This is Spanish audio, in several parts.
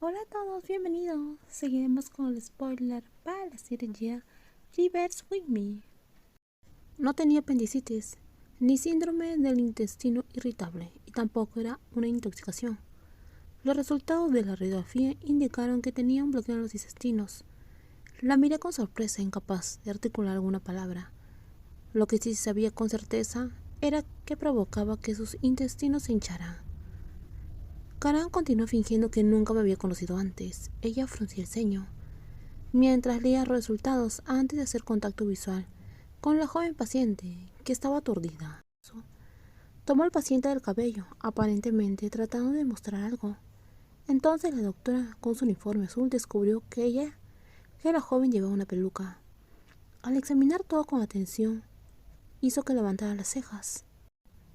Hola a todos, bienvenidos. Seguiremos con el spoiler para la cirugía Reverse With Me. No tenía apendicitis, ni síndrome del intestino irritable, y tampoco era una intoxicación. Los resultados de la radiografía indicaron que tenía un bloqueo en los intestinos. La miré con sorpresa, incapaz de articular alguna palabra. Lo que sí sabía con certeza era que provocaba que sus intestinos se hincharan. Karan continuó fingiendo que nunca me había conocido antes. Ella fruncía el ceño, mientras leía los resultados antes de hacer contacto visual con la joven paciente, que estaba aturdida. Tomó al paciente del cabello, aparentemente tratando de mostrar algo. Entonces la doctora, con su uniforme azul, descubrió que la joven llevaba una peluca. Al examinar todo con atención, hizo que levantara las cejas,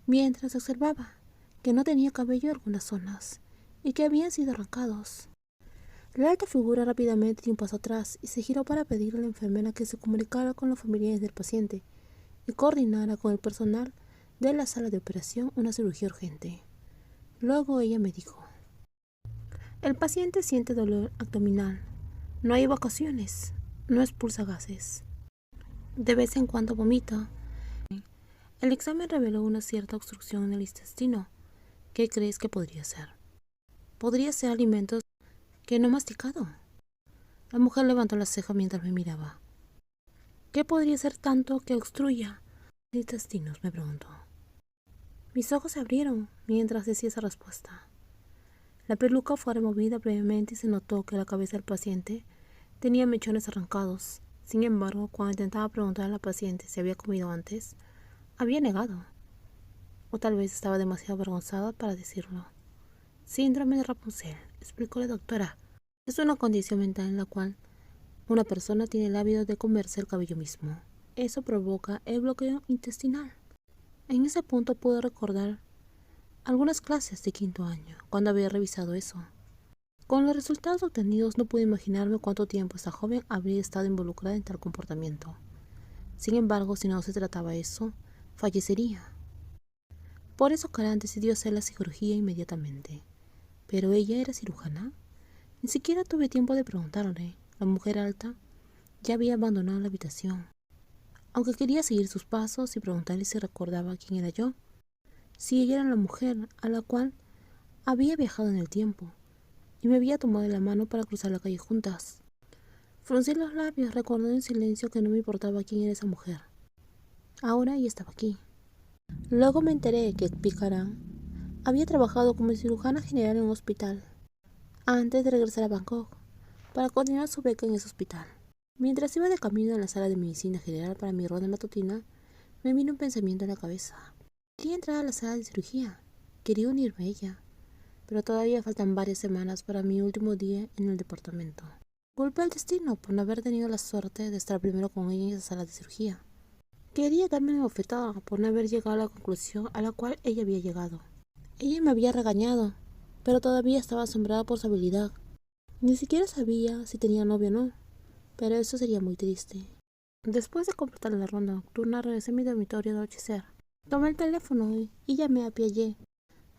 mientras observaba que no tenía cabello en algunas zonas y que habían sido arrancados. La alta figura rápidamente dio un paso atrás y se giró para pedirle a la enfermera que se comunicara con los familiares del paciente y coordinara con el personal de la sala de operación una cirugía urgente. Luego ella me dijo: el paciente siente dolor abdominal, no hay evacuaciones, no expulsa gases, de vez en cuando vomita. El examen reveló una cierta obstrucción en el intestino. ¿Qué crees que podría ser? Podría ser alimentos que no he masticado. La mujer levantó la ceja mientras me miraba. ¿Qué podría ser tanto que obstruya los intestinos?, me preguntó. Mis ojos se abrieron mientras decía esa respuesta. La peluca fue removida brevemente y se notó que la cabeza del paciente tenía mechones arrancados. Sin embargo, cuando intentaba preguntar a la paciente si había comido antes, había negado. O tal vez estaba demasiado avergonzada para decirlo. Síndrome de Rapunzel, explicó la doctora. Es una condición mental en la cual una persona tiene el hábito de comerse el cabello mismo. Eso provoca el bloqueo intestinal. En ese punto pude recordar algunas clases de quinto año, cuando había revisado eso. Con los resultados obtenidos no pude imaginarme cuánto tiempo esta joven habría estado involucrada en tal comportamiento. Sin embargo, si no se trataba de eso, fallecería. Por eso Karan decidió hacer la cirugía inmediatamente. ¿Pero ella era cirujana? Ni siquiera tuve tiempo de preguntarle. La mujer alta ya había abandonado la habitación. Aunque quería seguir sus pasos y preguntarle si recordaba quién era yo, si ella era la mujer a la cual había viajado en el tiempo y me había tomado de la mano para cruzar la calle juntas. Fruncí los labios, recordando en silencio que no me importaba quién era esa mujer. Ahora ella estaba aquí. Luego me enteré que Karan había trabajado como cirujana general en un hospital antes de regresar a Bangkok para continuar su beca en ese hospital. Mientras iba de camino a la sala de medicina general para mi ronda matutina, me vino un pensamiento en la cabeza. Quería entrar a la sala de cirugía. Quería unirme a ella. Pero todavía faltan varias semanas para mi último día en el departamento. Culpé al destino por no haber tenido la suerte de estar primero con ella en esa sala de cirugía. Quería darme una bofetada por no haber llegado a la conclusión a la cual ella había llegado. Ella me había regañado, pero todavía estaba asombrada por su habilidad. Ni siquiera sabía si tenía novio o no, pero eso sería muy triste. Después de completar la ronda nocturna, regresé a mi dormitorio de anochecer. Tomé el teléfono y llamé a Piaget,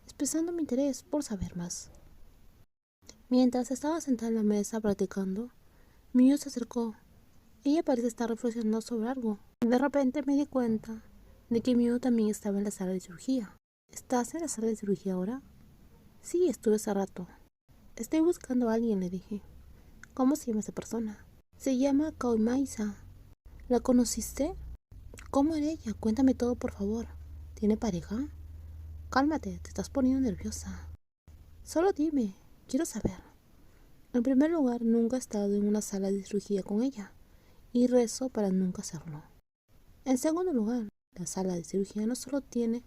expresando mi interés por saber más. Mientras estaba sentada en la mesa practicando, Miu se acercó. Ella parece estar reflexionando sobre algo. De repente me di cuenta de que Miu también estaba en la sala de cirugía. ¿Estás en la sala de cirugía ahora? Sí, estuve hace rato. Estoy buscando a alguien, le dije. ¿Cómo se llama esa persona? Se llama Kaumaisa. ¿La conociste? ¿Cómo era ella? Cuéntame todo, por favor. ¿Tiene pareja? Cálmate, te estás poniendo nerviosa. Solo dime, quiero saber. En primer lugar, nunca he estado en una sala de cirugía con ella, y rezo para nunca hacerlo. En segundo lugar, la sala de cirugía no solo tiene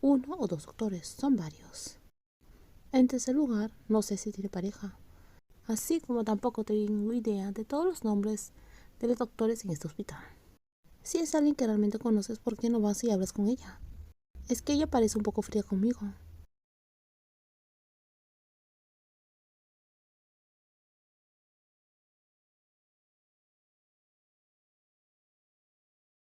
uno o dos doctores, son varios. En tercer lugar, no sé si tiene pareja, así como tampoco tengo idea de todos los nombres de los doctores en este hospital. Si es alguien que realmente conoces, ¿por qué no vas y hablas con ella? Es que ella parece un poco fría conmigo.